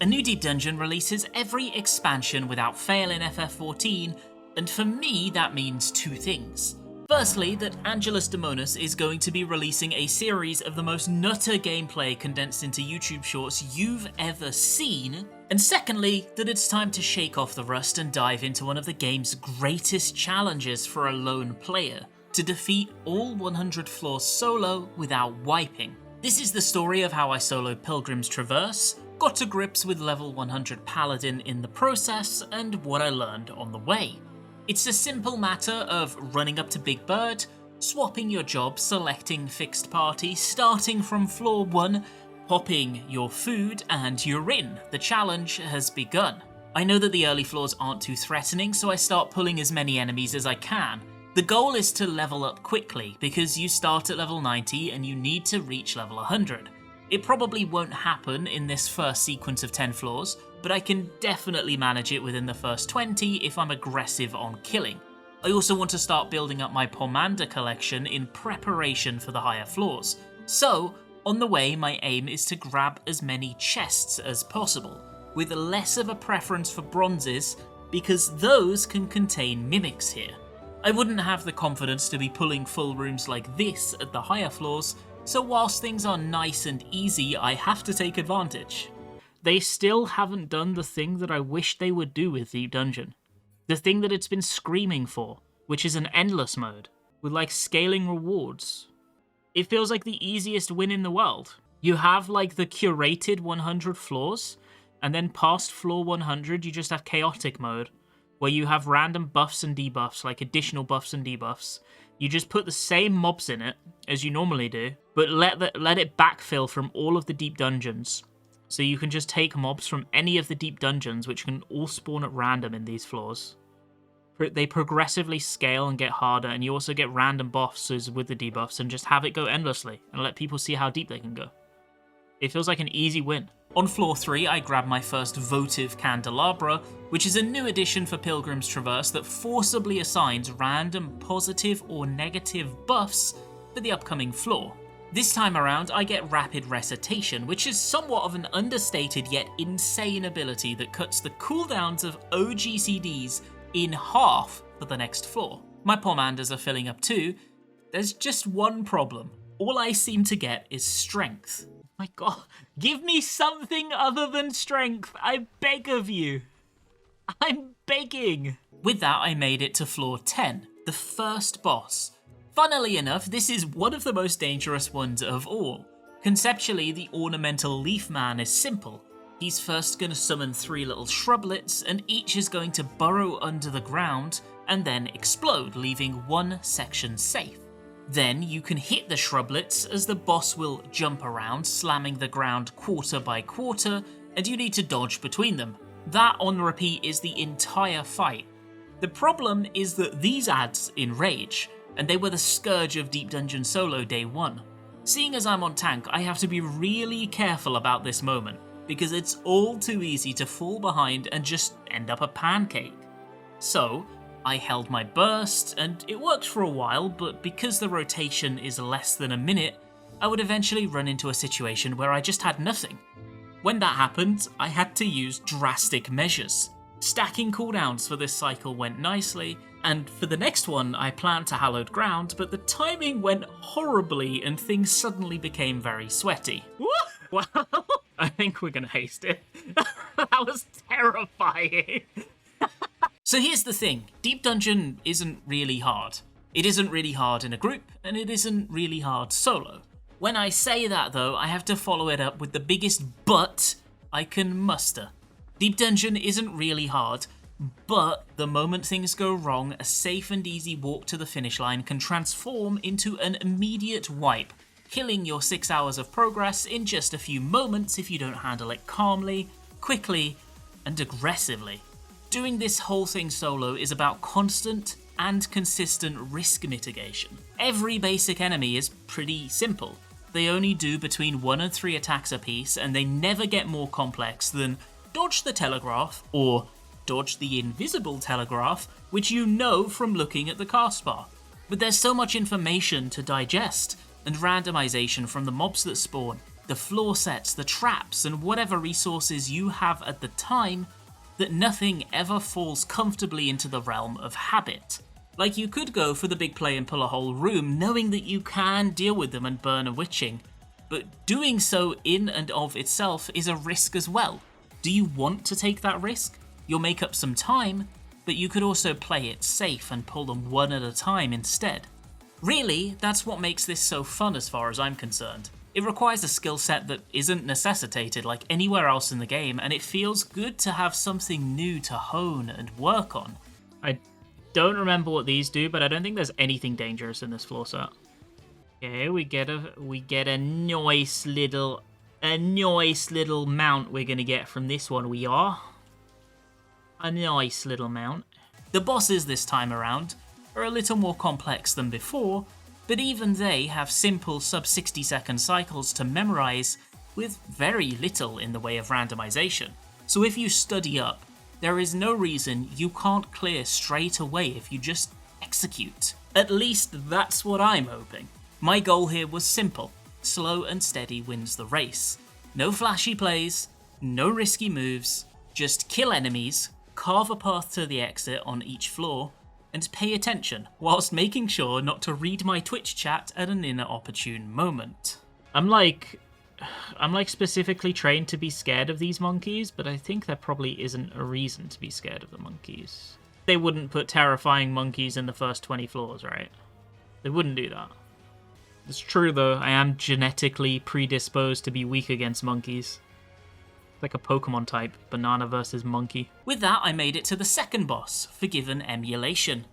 A new deep dungeon releases every expansion without fail in FF14, and for me that means two things. Firstly, that Angelus Daemonus is going to be releasing a series of the most nutter gameplay condensed into YouTube shorts you've ever seen, and secondly, that it's time to shake off the rust and dive into one of the game's greatest challenges for a lone player, to defeat all 100 floors solo without wiping. This is the story of how I soloed Pilgrim's Traverse, got to grips with level 100 Paladin in the process, and what I learned on the way. It's a simple matter of running up to Big Bird, swapping your job, selecting fixed party, starting from floor 1, popping your food, and you're in. The challenge has begun. I know that the early floors aren't too threatening, so I start pulling as many enemies as I can. The goal is to level up quickly, because you start at level 90 and you need to reach level 100. It probably won't happen in this first sequence of 10 floors, but I can definitely manage it within the first 20 if I'm aggressive on killing. I also want to start building up my Pomander collection in preparation for the higher floors. So, on the way, my aim is to grab as many chests as possible, with less of a preference for bronzes, because those can contain mimics here. I wouldn't have the confidence to be pulling full rooms like this at the higher floors, so whilst things are nice and easy, I have to take advantage. They still haven't done the thing that I wish they would do with Deep Dungeon. The thing that it's been screaming for, which is an endless mode, with like scaling rewards. It feels like the easiest win in the world. You have like the curated 100 floors, and then past floor 100 you just have chaotic mode, where you have random buffs and debuffs, like additional buffs and debuffs. You just put the same mobs in it, as you normally do, but let it backfill from all of the deep dungeons. So you can just take mobs from any of the deep dungeons, which can all spawn at random in these floors. They progressively scale and get harder, and you also get random bosses with the debuffs, and just have it go endlessly, and let people see how deep they can go. It feels like an easy win. On floor 3, I grabbed my first votive candelabra, which is a new addition for Pilgrim's Traverse that forcibly assigns random positive or negative buffs for the upcoming floor. This time around, I get Rapid Recitation, which is somewhat of an understated yet insane ability that cuts the cooldowns of OGCDs in half for the next floor. My Pomanders are filling up too. There's just one problem. All I seem to get is strength. My god, give me something other than strength, I beg of you. I'm begging. With that, I made it to floor 10, the first boss. Funnily enough, this is one of the most dangerous ones of all. Conceptually, the ornamental leaf man is simple. He's first going to summon 3 little shrublets, and each is going to burrow under the ground and then explode, leaving one section safe. Then you can hit the shrublets as the boss will jump around, slamming the ground quarter by quarter, and you need to dodge between them. That on repeat is the entire fight. The problem is that these ads enrage, and they were the scourge of Deep Dungeon Solo Day 1. Seeing as I'm on tank, I have to be really careful about this moment, because it's all too easy to fall behind and just end up a pancake. So, I held my burst, and it worked for a while, but because the rotation is less than a minute, I would eventually run into a situation where I just had nothing. When that happened, I had to use drastic measures. Stacking cooldowns for this cycle went nicely, and for the next one I planned to Hallowed Ground, but the timing went horribly and things suddenly became very sweaty. Well, I think we're gonna haste it. That was terrifying. So here's the thing, Deep Dungeon isn't really hard. It isn't really hard in a group, and it isn't really hard solo. When I say that though, I have to follow it up with the biggest but I can muster. Deep Dungeon isn't really hard, but the moment things go wrong, a safe and easy walk to the finish line can transform into an immediate wipe, killing your 6 hours of progress in just a few moments if you don't handle it calmly, quickly, and aggressively. Doing this whole thing solo is about constant and consistent risk mitigation. Every basic enemy is pretty simple. They only do between 1 and 3 attacks apiece, and they never get more complex than dodge the telegraph, or dodge the invisible telegraph, which you know from looking at the cast bar. But there's so much information to digest, and randomization from the mobs that spawn, the floor sets, the traps, and whatever resources you have at the time, that nothing ever falls comfortably into the realm of habit. Like, you could go for the big play and pull a whole room, knowing that you can deal with them and burn a witching, but doing so in and of itself is a risk as well. Do you want to take that risk? You'll make up some time, but you could also play it safe and pull them one at a time instead. Really, that's what makes this so fun as far as I'm concerned. It requires a skill set that isn't necessitated like anywhere else in the game, and it feels good to have something new to hone and work on. I don't remember what these do, but I don't think there's anything dangerous in this floor set. Okay, we get a nice little mount we're gonna get from this one. We are a nice little mount. The bosses this time around are a little more complex than before, but even they have simple sub-60 second cycles to memorize with very little in the way of randomization. So if you study up, there is no reason you can't clear straight away if you just execute. At least that's what I'm hoping. My goal here was simple: slow and steady wins the race. No flashy plays, no risky moves, just kill enemies, carve a path to the exit on each floor, and pay attention, whilst making sure not to read my Twitch chat at an inopportune moment. I'm like specifically trained to be scared of these monkeys, but I think there probably isn't a reason to be scared of the monkeys. They wouldn't put terrifying monkeys in the first 20 floors, right? They wouldn't do that. It's true though, I am genetically predisposed to be weak against monkeys. Like a Pokemon type, banana versus monkey. With that, I made it to the second boss, Forgiven Emulation.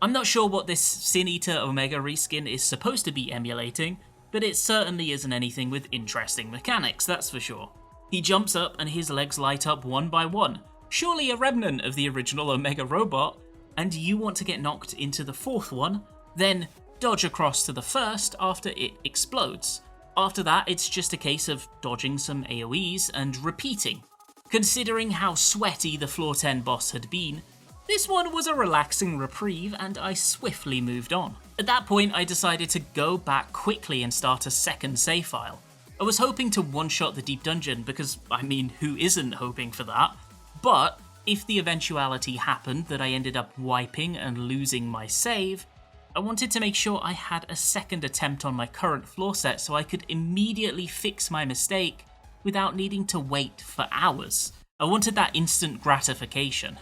I'm not sure what this Sin Eater Omega reskin is supposed to be emulating, but it certainly isn't anything with interesting mechanics, that's for sure. He jumps up and his legs light up one by one, surely a remnant of the original Omega robot, and you want to get knocked into the fourth one, then dodge across to the first after it explodes. After that, it's just a case of dodging some AoEs and repeating. Considering how sweaty the floor 10 boss had been, this one was a relaxing reprieve and I swiftly moved on. At that point, I decided to go back quickly and start a second save file. I was hoping to one-shot the deep dungeon because, I mean, who isn't hoping for that? But if the eventuality happened that I ended up wiping and losing my save, I wanted to make sure I had a second attempt on my current floor set so I could immediately fix my mistake without needing to wait for hours. I wanted that instant gratification.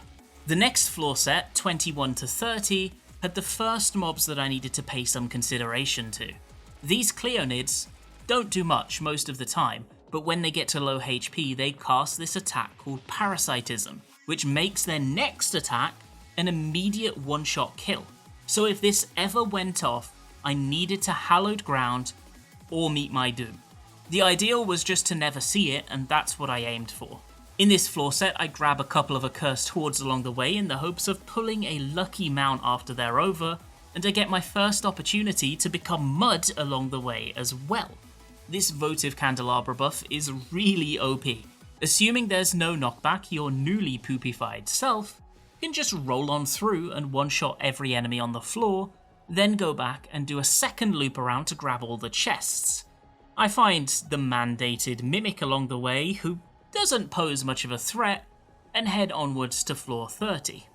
The next floor set, 21 to 30, had the first mobs that I needed to pay some consideration to. These Cleonids don't do much most of the time, but when they get to low HP, they cast this attack called Parasitism, which makes their next attack an immediate one-shot kill. So if this ever went off, I needed to hallowed ground or meet my doom. The ideal was just to never see it, and that's what I aimed for. In this floor set, I grab a couple of accursed hordes along the way in the hopes of pulling a lucky mount after they're over, and I get my first opportunity to become mud along the way as well. This votive candelabra buff is really OP. Assuming there's no knockback, your newly poopified self can just roll on through and one-shot every enemy on the floor, then go back and do a second loop around to grab all the chests. I find the mandated mimic along the way, who doesn't pose much of a threat, and head onwards to floor 30.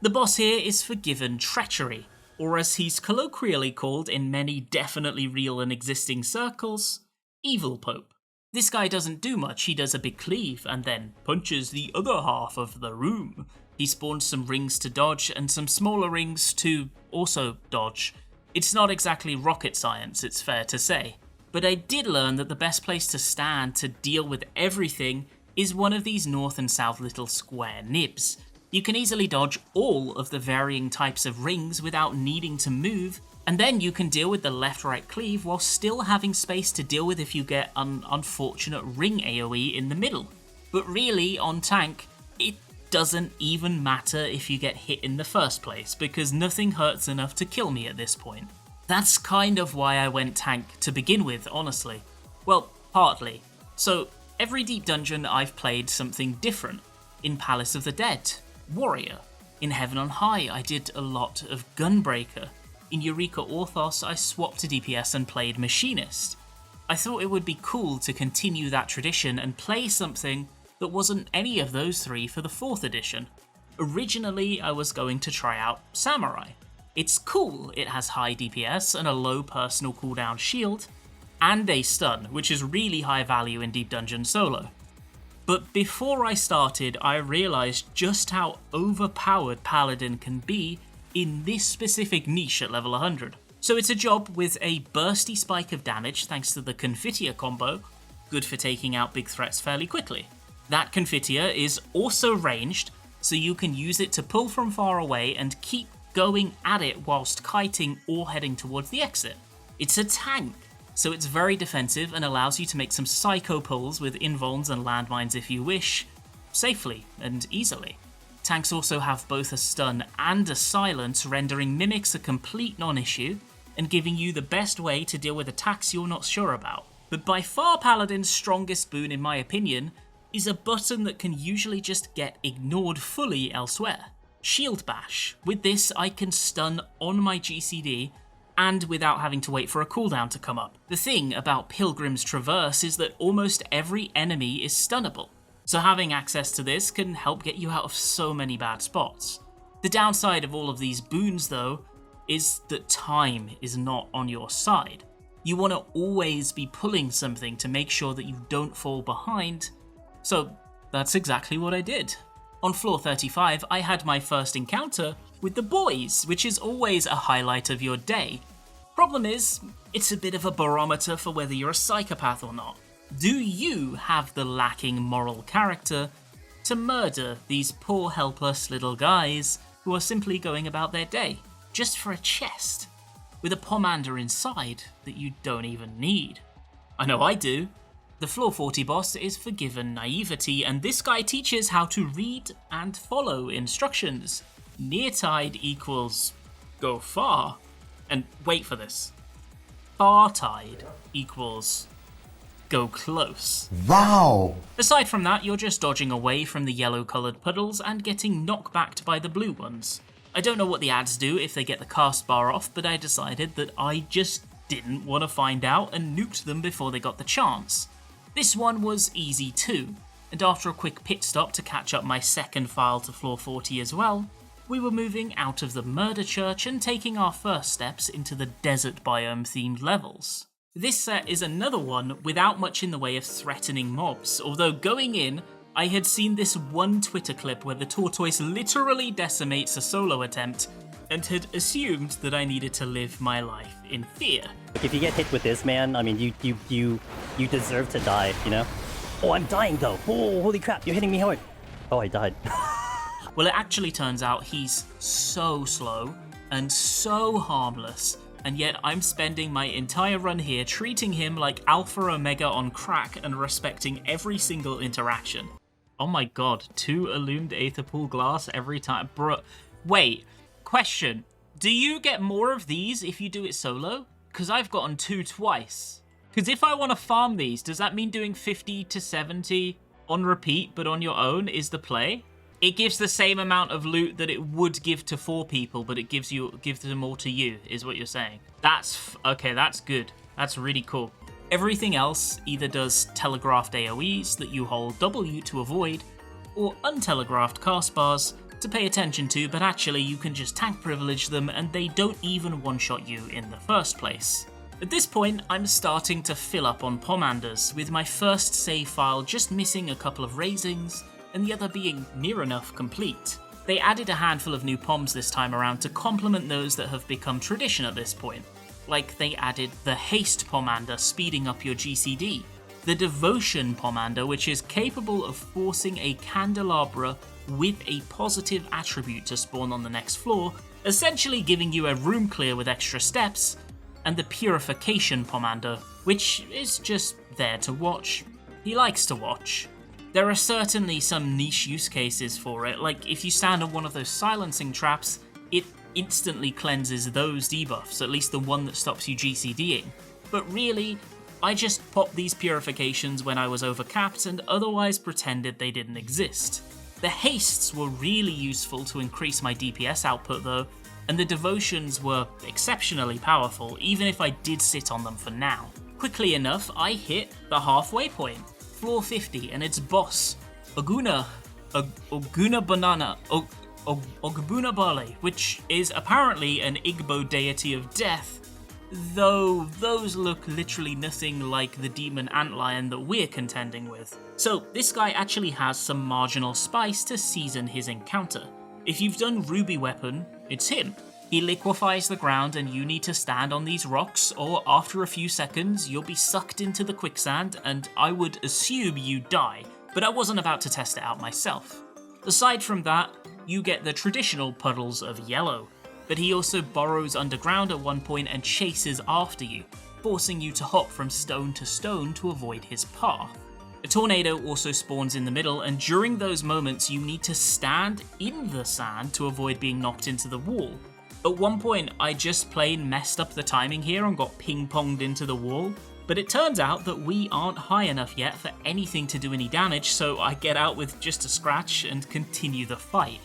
The boss here is Forgiven Treachery, or as he's colloquially called in many definitely real and existing circles, Evil Pope. This guy doesn't do much, he does a big cleave and then punches the other half of the room. He spawns some rings to dodge and some smaller rings to also dodge. It's not exactly rocket science, it's fair to say. But I did learn that the best place to stand to deal with everything is one of these north and south little square nibs. You can easily dodge all of the varying types of rings without needing to move, and then you can deal with the left-right cleave while still having space to deal with if you get an unfortunate ring AoE in the middle. But really, on tank, it doesn't even matter if you get hit in the first place, because nothing hurts enough to kill me at this point. That's kind of why I went tank to begin with, honestly. Well, partly. So, every deep dungeon I've played something different. In Palace of the Dead, Warrior. In Heaven on High, I did a lot of Gunbreaker. In Eureka Orthos, I swapped to DPS and played Machinist. I thought it would be cool to continue that tradition and play something that wasn't any of those three for the 4th edition. Originally, I was going to try out Samurai. It's cool, it has high DPS and a low personal cooldown shield, and a stun, which is really high value in Deep Dungeon solo. But before I started, I realised just how overpowered Paladin can be in this specific niche at level 100. So it's a job with a bursty spike of damage thanks to the Confitia combo, good for taking out big threats fairly quickly. That Confitia is also ranged, so you can use it to pull from far away and keep going at it whilst kiting or heading towards the exit. It's a tank, so it's very defensive and allows you to make some psycho pulls with invulns and landmines if you wish, safely and easily. Tanks also have both a stun and a silence, rendering mimics a complete non-issue and giving you the best way to deal with attacks you're not sure about. But by far Paladin's strongest boon, in my opinion, is a button that can usually just get ignored fully elsewhere. Shield Bash. With this, I can stun on my GCD and without having to wait for a cooldown to come up. The thing about Pilgrim's Traverse is that almost every enemy is stunnable, so having access to this can help get you out of so many bad spots. The downside of all of these boons, though, is that time is not on your side. You want to always be pulling something to make sure that you don't fall behind, so that's exactly what I did. On floor 35, I had my first encounter with the boys, which is always a highlight of your day. Problem is, it's a bit of a barometer for whether you're a psychopath or not. Do you have the lacking moral character to murder these poor helpless little guys who are simply going about their day, just for a chest, with a pomander inside that you don't even need? I know I do. The floor 40 boss is forgiven naivety, and this guy teaches how to read and follow instructions. Near tide equals go far, and wait for this. Far tide equals go close. Wow! Aside from that, you're just dodging away from the yellow coloured puddles and getting knockbacked by the blue ones. I don't know what the ads do if they get the cast bar off, but I decided that I just didn't want to find out and nuked them before they got the chance. This one was easy too, and after a quick pit stop to catch up my second file to floor 40 as well, we were moving out of the murder church and taking our first steps into the desert biome themed levels. This set is another one without much in the way of threatening mobs, although going in, I had seen this one Twitter clip where the tortoise literally decimates a solo attempt and had assumed that I needed to live my life in fear. If you get hit with this, man, I mean, you deserve to die, you know? Oh, I'm dying though. Oh, holy crap, you're hitting me hard. Oh, I died. Well, it actually turns out he's so slow and so harmless, and yet I'm spending my entire run here treating him like Alpha Omega on crack and respecting every single interaction. Oh my god, 2 illumined aetherpool glass every time. Bruh. Wait, question. Do you get more of these if you do it solo? Because I've gotten 2 twice. Because if I want to farm these, does that mean doing 50 to 70 on repeat but on your own is the play? It gives the same amount of loot that it would give to 4 people, but it gives them all to you, is what you're saying. Okay, that's good. That's really cool. Everything else either does telegraphed AoEs that you hold W to avoid, or untelegraphed cast bars to pay attention to, but actually you can just tank privilege them and they don't even one-shot you in the first place. At this point, I'm starting to fill up on pomanders, with my first save file just missing a couple of raisings, and the other being near enough complete. They added a handful of new poms this time around to complement those that have become tradition at this point. Like they added the Haste Pomander speeding up your GCD, the Devotion Pomander which is capable of forcing a candelabra with a positive attribute to spawn on the next floor, essentially giving you a room clear with extra steps, and the Purification Pomander, which is just there to watch. He likes to watch. There are certainly some niche use cases for it, like if you stand on one of those silencing traps, it instantly cleanses those debuffs, at least the one that stops you GCDing. But really, I just popped these purifications when I was overcapped and otherwise pretended they didn't exist. The hastes were really useful to increase my DPS output though, and the devotions were exceptionally powerful, even if I did sit on them for now. Quickly enough, I hit the halfway point, floor 50, and its boss, Oguna Bale, which is apparently an Igbo deity of death, though those look literally nothing like the demon antlion that we're contending with. So this guy actually has some marginal spice to season his encounter. If you've done Ruby Weapon, it's him. He liquefies the ground and you need to stand on these rocks, or after a few seconds you'll be sucked into the quicksand and I would assume you die, but I wasn't about to test it out myself. Aside from that, you get the traditional puddles of yellow, but he also burrows underground at one point and chases after you, forcing you to hop from stone to stone to avoid his path. A tornado also spawns in the middle, and during those moments you need to stand in the sand to avoid being knocked into the wall. At one point I just plain messed up the timing here and got ping-ponged into the wall, but it turns out that we aren't high enough yet for anything to do any damage, so I get out with just a scratch and continue the fight.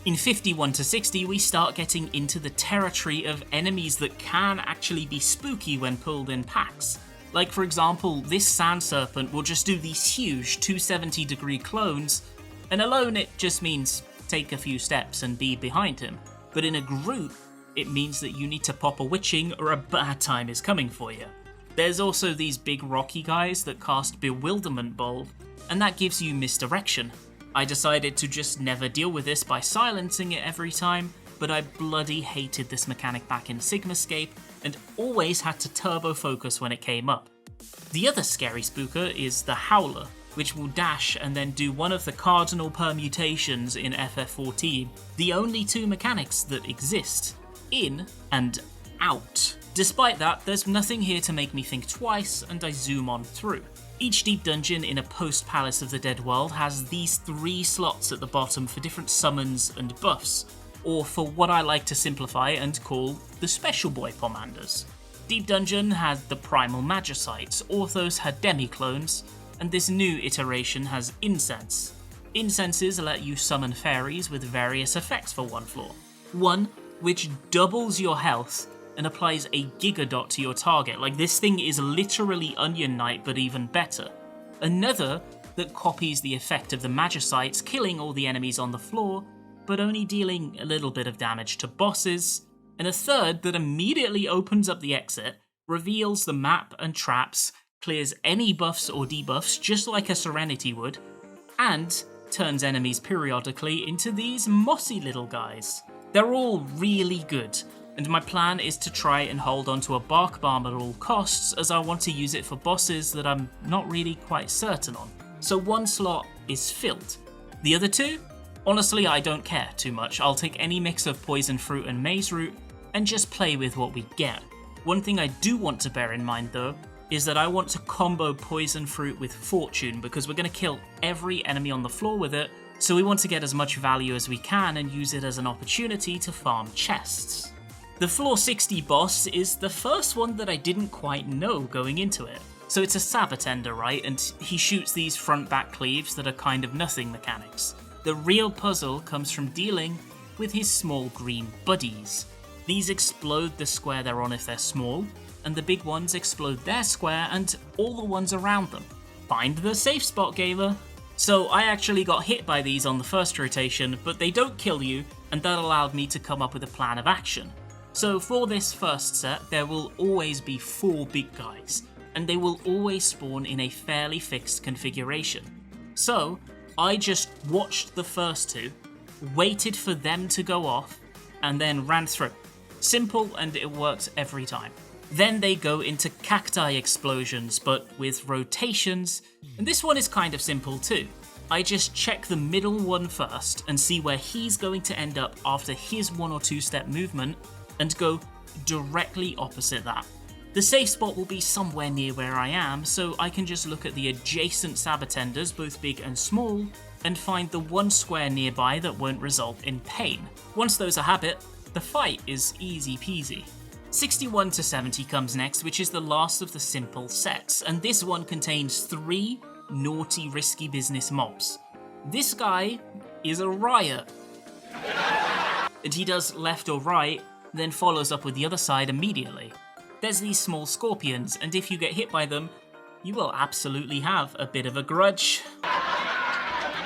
In 51 to 60 we start getting into the territory of enemies that can actually be spooky when pulled in packs. Like for example, this sand serpent will just do these huge 270-degree clones, and alone it just means take a few steps and be behind him. But in a group, it means that you need to pop a witching or a bad time is coming for you. There's also these big rocky guys that cast Bewilderment Bulb, and that gives you misdirection. I decided to just never deal with this by silencing it every time, but I bloody hated this mechanic back in Sigmascape and always had to turbo focus when it came up. The other scary spooker is the Howler, which will dash and then do one of the cardinal permutations in FF14, the only two mechanics that exist, in and out. Despite that, there's nothing here to make me think twice, and I zoom on through. Each deep dungeon in a post-Palace of the Dead world has these 3 slots at the bottom for different summons and buffs, or for what I like to simplify and call the Special Boy Pomanders. Deep Dungeon had the Primal Magicites, Orthos had Demi-Clones, and this new iteration has Incense. Incenses let you summon fairies with various effects for one floor. One, which doubles your health and applies a Gigadot to your target, like this thing is literally Onion Knight but even better. Another that copies the effect of the Magicites, killing all the enemies on the floor, but only dealing a little bit of damage to bosses. And a third that immediately opens up the exit, reveals the map and traps, clears any buffs or debuffs just like a Serenity would, and turns enemies periodically into these mossy little guys. They're all really good, and my plan is to try and hold onto a Bark Balm at all costs, as I want to use it for bosses that I'm not really quite certain on. So one slot is filled. The other 2? Honestly, I don't care too much. I'll take any mix of Poison Fruit and Maze Root and just play with what we get. One thing I do want to bear in mind though, is that I want to combo Poison Fruit with Fortune, because we're going to kill every enemy on the floor with it, so we want to get as much value as we can and use it as an opportunity to farm chests. The floor 60 boss is the first one that I didn't quite know going into it. So it's a Sabatender, right, and he shoots these front-back cleaves that are kind of nothing mechanics. The real puzzle comes from dealing with his small green buddies. These explode the square they're on if they're small, and the big ones explode their square and all the ones around them. Find the safe spot, Gala. So I actually got hit by these on the first rotation, but they don't kill you, and that allowed me to come up with a plan of action. So for this first set, there will always be 4 big guys, and they will always spawn in a fairly fixed configuration. So I just watched the first 2, waited for them to go off, and then ran through. Simple, and it works every time. Then they go into cacti explosions, but with rotations, and this one is kind of simple too. I just check the middle one first and see where he's going to end up after his 1 or 2 step movement, and go directly opposite that. The safe spot will be somewhere near where I am, so I can just look at the adjacent Sabatenders, both big and small, and find the one square nearby that won't result in pain. Once those are habit, the fight is easy peasy. 61 to 70 comes next, which is the last of the simple sets, and this one contains 3 naughty risky business mobs. This guy is a riot. And he does left or right, then follows up with the other side immediately. there's these small scorpions, and if you get hit by them, you will absolutely have a bit of a grudge.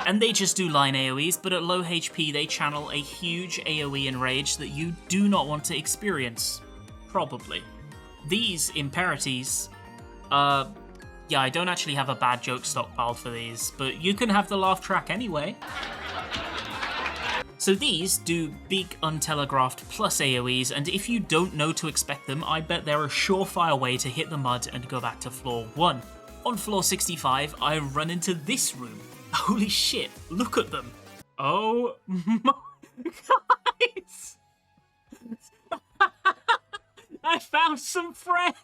And they just do line AoEs, but at low HP they channel a huge AoE enrage that you do not want to experience. Probably. These Imperaties, yeah, I don't actually have a bad joke stockpiled for these, but you can have the laugh track anyway. So these do big untelegraphed plus AoEs, and if you don't know to expect them, I bet they're a surefire way to hit the mud and go back to floor 1. On floor 65, I run into this room. Holy shit, look at them. Oh my guys! I found some friends!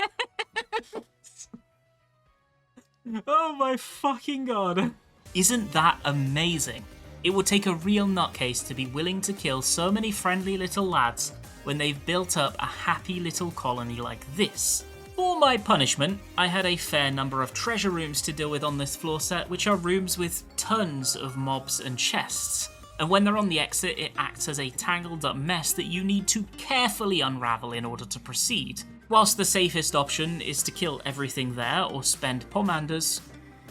Oh my fucking god. Isn't that amazing? It would take a real nutcase to be willing to kill so many friendly little lads when they've built up a happy little colony like this. For my punishment, I had a fair number of treasure rooms to deal with on this floor set, which are rooms with tons of mobs and chests. And when they're on the exit, it acts as a tangled up mess that you need to carefully unravel in order to proceed. Whilst the safest option is to kill everything there or spend pomanders,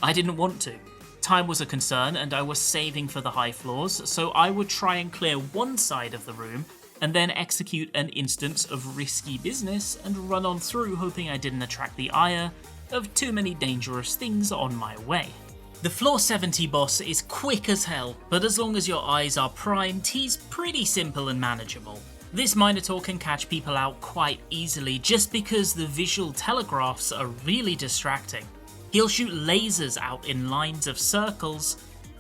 I didn't want to. Time was a concern and I was saving for the high floors, so I would try and clear one side of the room and then execute an instance of risky business and run on through, hoping I didn't attract the ire of too many dangerous things on my way. The floor 70 boss is quick as hell, but as long as your eyes are primed, he's pretty simple and manageable. This Minotaur can catch people out quite easily just because the visual telegraphs are really distracting. He'll shoot lasers out in lines of circles,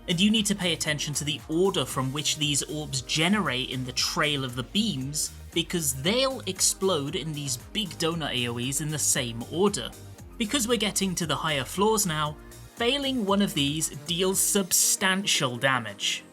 and you need to pay attention to the order from which these orbs generate in the trail of the beams, because they'll explode in these big donut AoEs in the same order. Because we're getting to the higher floors now, failing one of these deals substantial damage.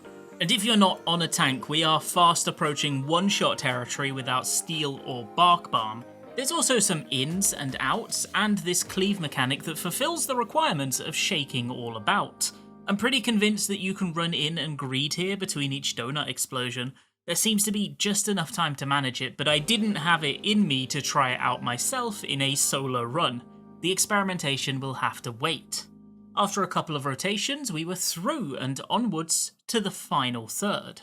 And if you're not on a tank, we are fast approaching one-shot territory without steel or bark balm. There's also some ins and outs, and this cleave mechanic that fulfills the requirements of shaking all about. I'm pretty convinced that you can run in and greed here between each donut explosion. There seems to be just enough time to manage it, but I didn't have it in me to try it out myself in a solo run. The experimentation will have to wait. After a couple of rotations, we were through and onwards to the final third.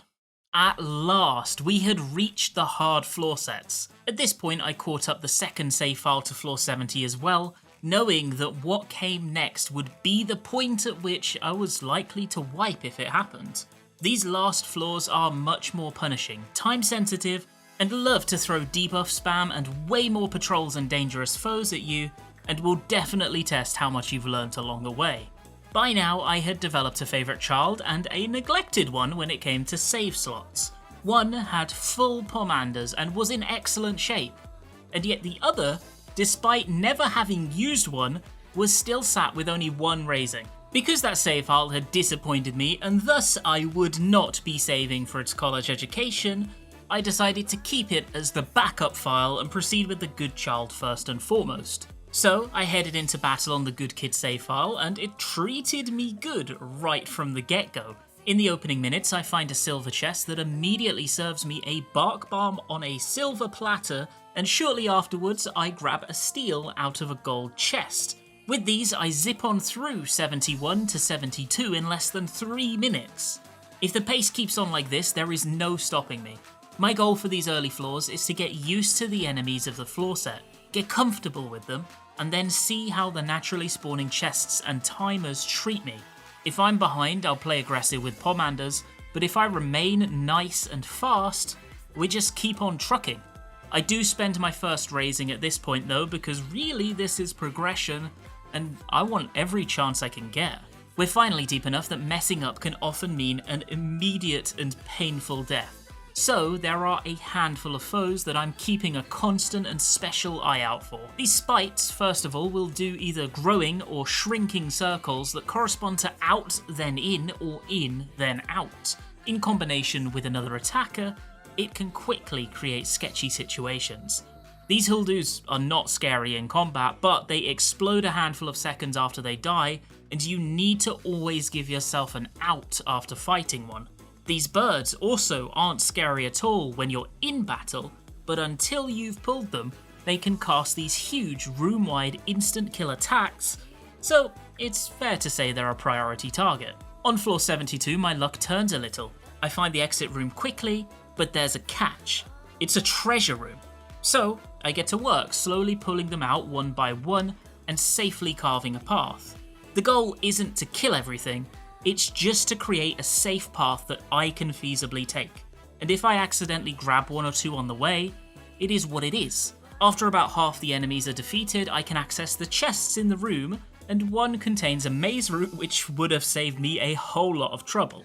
At last, we had reached the hard floor sets. At this point, I caught up the second save file to floor 70 as well, knowing that what came next would be the point at which I was likely to wipe if it happened. These last floors are much more punishing, time sensitive, and love to throw debuff spam and way more patrols and dangerous foes at you, and will definitely test how much you've learnt along the way. By now, I had developed a favourite child and a neglected one when it came to save slots. One had full pomanders and was in excellent shape, and yet the other, despite never having used one, was still sat with only one raising. Because that save file had disappointed me and thus I would not be saving for its college education, I decided to keep it as the backup file and proceed with the good child first and foremost. So I headed into battle on the good kid save file and it treated me good right from the get-go. In the opening minutes I find a silver chest that immediately serves me a bark bomb on a silver platter, and shortly afterwards I grab a steel out of a gold chest. With these I zip on through 71 to 72 in less than 3 minutes. If the pace keeps on like this, there is no stopping me. My goal for these early floors is to get used to the enemies of the floor set, get comfortable with them, and then see how the naturally spawning chests and timers treat me. If I'm behind, I'll play aggressive with pomanders, but if I remain nice and fast, we just keep on trucking. I do spend my first raising at this point though, because really this is progression, and I want every chance I can get. We're finally deep enough that messing up can often mean an immediate and painful death. So there are a handful of foes that I'm keeping a constant and special eye out for. These spites, first of all, will do either growing or shrinking circles that correspond to out then in or in then out. In combination with another attacker, it can quickly create sketchy situations. These Huldus are not scary in combat, but they explode a handful of seconds after they die, and you need to always give yourself an out after fighting one. These birds also aren't scary at all when you're in battle, but until you've pulled them, they can cast these huge room-wide instant kill attacks, so it's fair to say they're a priority target. On floor 72, my luck turns a little. I find the exit room quickly, but there's a catch. It's a treasure room. So I get to work slowly pulling them out one by one and safely carving a path. The goal isn't to kill everything, it's just to create a safe path that I can feasibly take. And if I accidentally grab one or two on the way, it is what it is. After about half the enemies are defeated, I can access the chests in the room, and one contains a maze route which would have saved me a whole lot of trouble.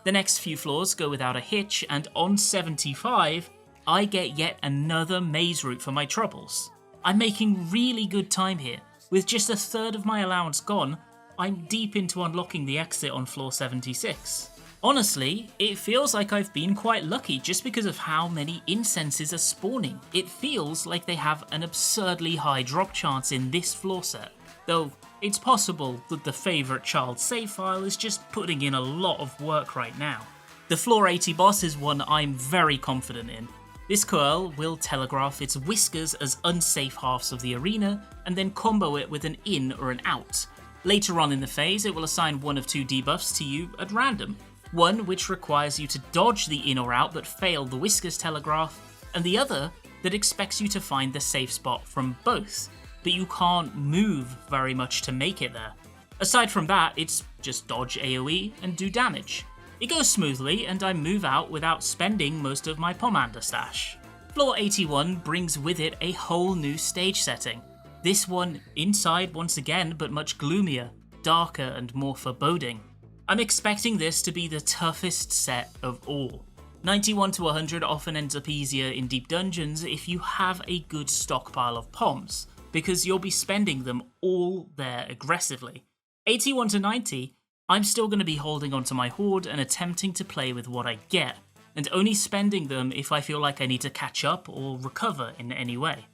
The next few floors go without a hitch, and on 75, I get yet another maze route for my troubles. I'm making really good time here. With just a third of my allowance gone, I'm deep into unlocking the exit on floor 76. Honestly, it feels like I've been quite lucky just because of how many incenses are spawning. It feels like they have an absurdly high drop chance in this floor set, though it's possible that the favourite child save file is just putting in a lot of work right now. The floor 80 boss is one I'm very confident in. This curl will telegraph its whiskers as unsafe halves of the arena and then combo it with an in or an out. Later on in the phase, it will assign one of two debuffs to you at random. One which requires you to dodge the in or out but fail the whiskers telegraph, and the other that expects you to find the safe spot from both, but you can't move very much to make it there. Aside from that, it's just dodge AoE and do damage. It goes smoothly, and I move out without spending most of my Pomander stash. Floor 81 brings with it a whole new stage setting. This one inside once again, but much gloomier, darker and more foreboding. I'm expecting this to be the toughest set of all. 91 to 100 often ends up easier in deep dungeons if you have a good stockpile of poms, because you'll be spending them all there aggressively. 81 to 90, I'm still going to be holding onto my hoard and attempting to play with what I get, and only spending them if I feel like I need to catch up or recover in any way.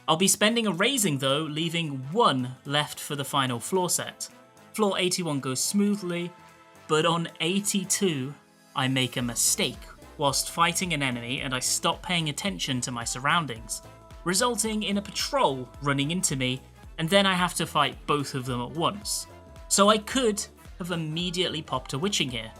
I'll be spending a raising though, leaving one left for the final floor set. Floor 81 goes smoothly, but on 82, I make a mistake whilst fighting an enemy and I stop paying attention to my surroundings, resulting in a patrol running into me, and then I have to fight both of them at once. So I could have immediately popped a witching here,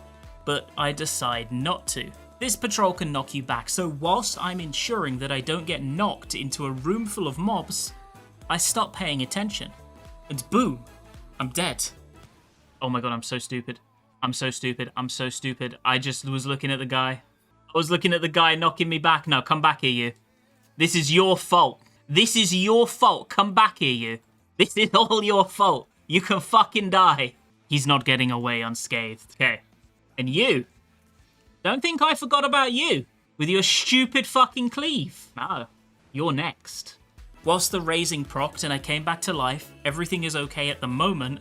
but I decide not to. This patrol can knock you back, so whilst I'm ensuring that I don't get knocked into a room full of mobs, I stop paying attention, and boom, I'm dead. Oh my god, I'm so stupid. I'm so stupid. I'm so stupid. I just was looking at the guy. I was looking at the guy knocking me back. No, come back here, you. This is your fault. This is your fault. Come back here, you. This is all your fault. You can fucking die. He's not getting away unscathed. Okay. And you. Don't think I forgot about you. With your stupid fucking cleave. No. You're next. Whilst the raising procced and I came back to life, everything is okay at the moment.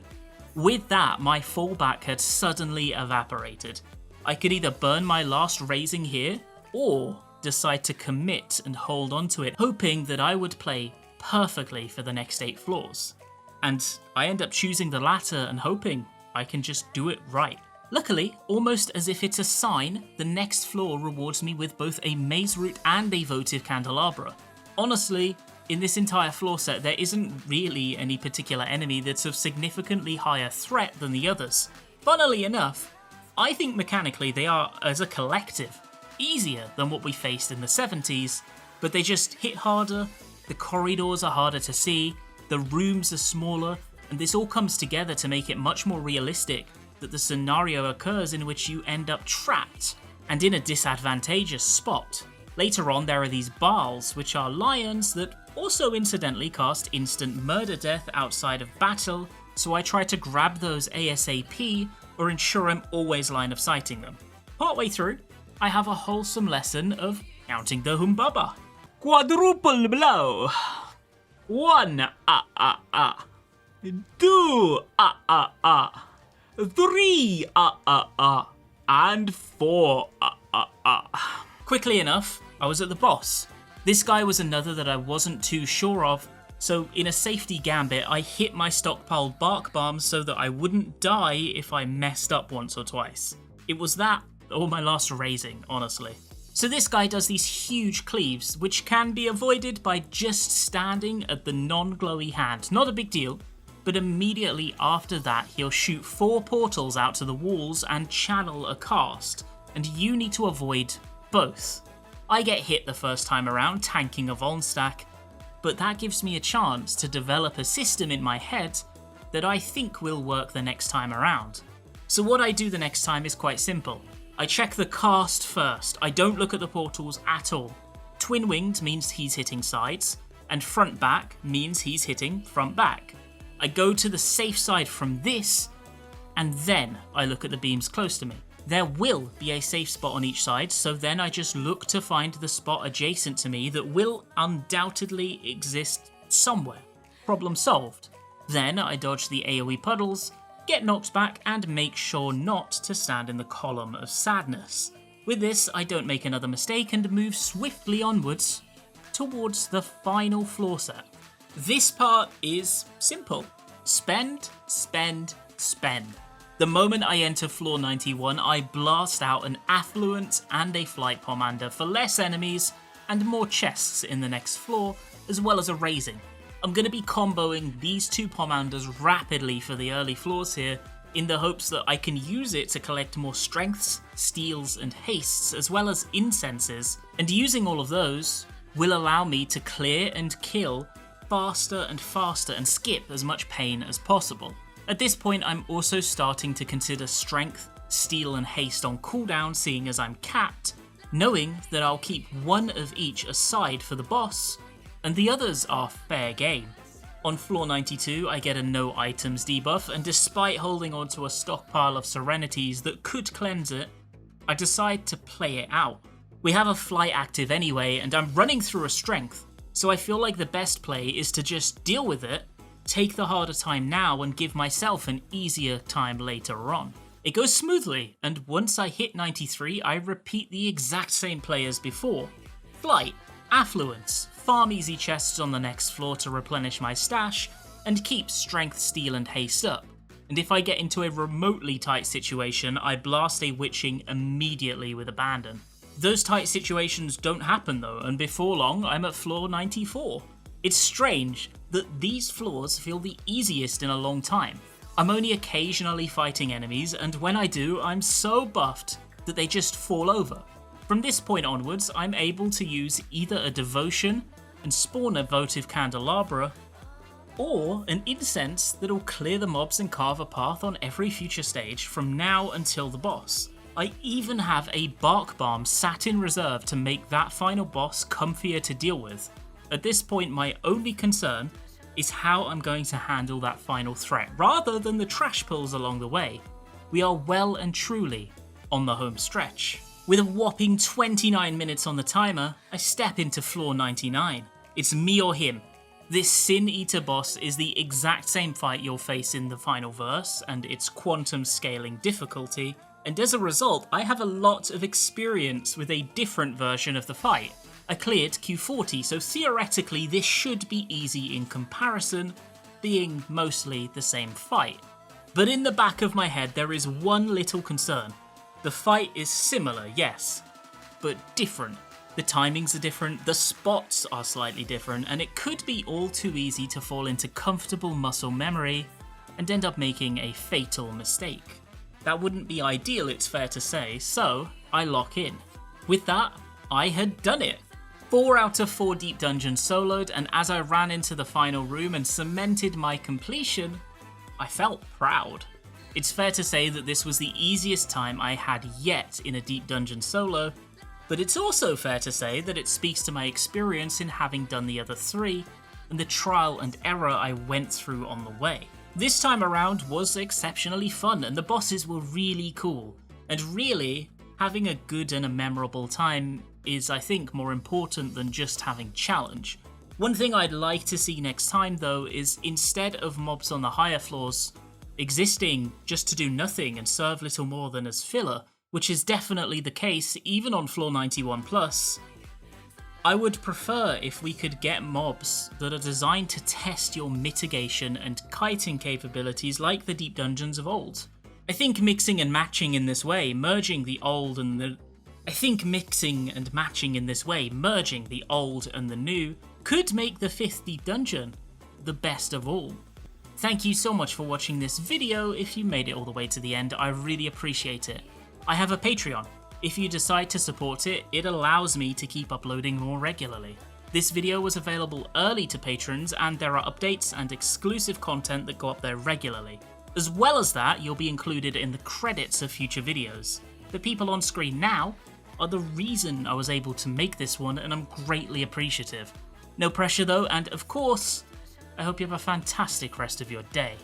With that, my fallback had suddenly evaporated. I could either burn my last raising here, or decide to commit and hold onto it, hoping that I would play perfectly for the next 8 floors. And I end up choosing the latter and hoping I can just do it right. Luckily, almost as if it's a sign, the next floor rewards me with both a maze route and a votive candelabra. Honestly, in this entire floor set, there isn't really any particular enemy that's of significantly higher threat than the others. Funnily enough, I think mechanically they are, as a collective, easier than what we faced in the 70s, but they just hit harder, the corridors are harder to see, the rooms are smaller, and this all comes together to make it much more realistic that the scenario occurs in which you end up trapped and in a disadvantageous spot. Later on, there are these Baals, which are lions that also incidentally cast instant murder death outside of battle, so I try to grab those ASAP or ensure I'm always line of sighting them. Partway through, I have a wholesome lesson of counting the humbaba. Quadruple blow. 1 2 3 and 4 Quickly enough, I was at the boss. This guy was another that I wasn't too sure of, so in a safety gambit, I hit my stockpiled bark bombs so that I wouldn't die if I messed up once or twice. It was that or my last raising, honestly. So this guy does these huge cleaves, which can be avoided by just standing at the non-glowy hand. Not a big deal, but immediately after that he'll shoot 4 portals out to the walls and channel a cast, and you need to avoid both. I get hit the first time around tanking a Vuln stack, but that gives me a chance to develop a system in my head that I think will work the next time around. So what I do the next time is quite simple. I check the cast first. I don't look at the portals at all. Twin-winged means he's hitting sides, and front-back means he's hitting front-back. I go to the safe side from this, and then I look at the beams close to me. There will be a safe spot on each side, so then I just look to find the spot adjacent to me that will undoubtedly exist somewhere. Problem solved. Then I dodge the AoE puddles, get knocked back, and make sure not to stand in the column of sadness. With this, I don't make another mistake and move swiftly onwards towards the final floor set. This part is simple. Spend, spend, spend. The moment I enter floor 91, I blast out an Affluent and a Flight Pomander for less enemies and more chests in the next floor, as well as a Raising. I'm going to be comboing these 2 Pomanders rapidly for the early floors here, in the hopes that I can use it to collect more strengths, steals and hastes, as well as incenses, and using all of those will allow me to clear and kill faster and faster and skip as much pain as possible. At this point, I'm also starting to consider strength, steal and haste on cooldown, seeing as I'm capped, knowing that I'll keep one of each aside for the boss, and the others are fair game. On floor 92, I get a no items debuff, and despite holding onto a stockpile of Serenities that could cleanse it, I decide to play it out. We have a flight active anyway, and I'm running through a strength, so I feel like the best play is to just deal with it, take the harder time now, and give myself an easier time later on. It goes smoothly, and once I hit 93, I repeat the exact same play as before. Flight, Affluence, farm easy chests on the next floor to replenish my stash, and keep strength, steal and haste up. And if I get into a remotely tight situation, I blast a witching immediately with abandon. Those tight situations don't happen though, and before long I'm at floor 94. It's strange that these floors feel the easiest in a long time. I'm only occasionally fighting enemies, and when I do, I'm so buffed that they just fall over. From this point onwards, I'm able to use either a devotion and spawn a votive candelabra, or an incense that'll clear the mobs and carve a path on every future stage from now until the boss. I even have a bark bomb sat in reserve to make that final boss comfier to deal with. At this point, my only concern is how I'm going to handle that final threat, rather than the trash pulls along the way. We are well and truly on the home stretch. With a whopping 29 minutes on the timer, I step into floor 99. It's me or him. This Sin Eater boss is the exact same fight you'll face in the final verse, and its quantum scaling difficulty, and as a result, I have a lot of experience with a different version of the fight. I cleared Q40, so theoretically this should be easy in comparison, being mostly the same fight. But in the back of my head there is one little concern. The fight is similar, yes, but different. The timings are different, the spots are slightly different, and it could be all too easy to fall into comfortable muscle memory and end up making a fatal mistake. That wouldn't be ideal, it's fair to say, so I lock in. With that, I had done it. 4 out of 4 deep dungeons soloed, and as I ran into the final room and cemented my completion, I felt proud. It's fair to say that this was the easiest time I had yet in a deep dungeon solo, but it's also fair to say that it speaks to my experience in having done the other 3, and the trial and error I went through on the way. This time around was exceptionally fun, and the bosses were really cool, and really, having a good and a memorable time is, I think, more important than just having challenge. One thing I'd like to see next time though is, instead of mobs on the higher floors existing just to do nothing and serve little more than as filler, which is definitely the case even on floor 91+, I would prefer if we could get mobs that are designed to test your mitigation and kiting capabilities like the deep dungeons of old. I think mixing and matching in this way, merging the old and the I think mixing and matching in this way, merging the old and the new, could make the 50th dungeon the best of all. Thank you so much for watching this video. If you made it all the way to the end, I really appreciate it. I have a Patreon. If you decide to support it, it allows me to keep uploading more regularly. This video was available early to patrons, and there are updates and exclusive content that go up there regularly. As well as that, you'll be included in the credits of future videos. The people on screen now are the reason I was able to make this one, and I'm greatly appreciative. No pressure though, and of course, I hope you have a fantastic rest of your day.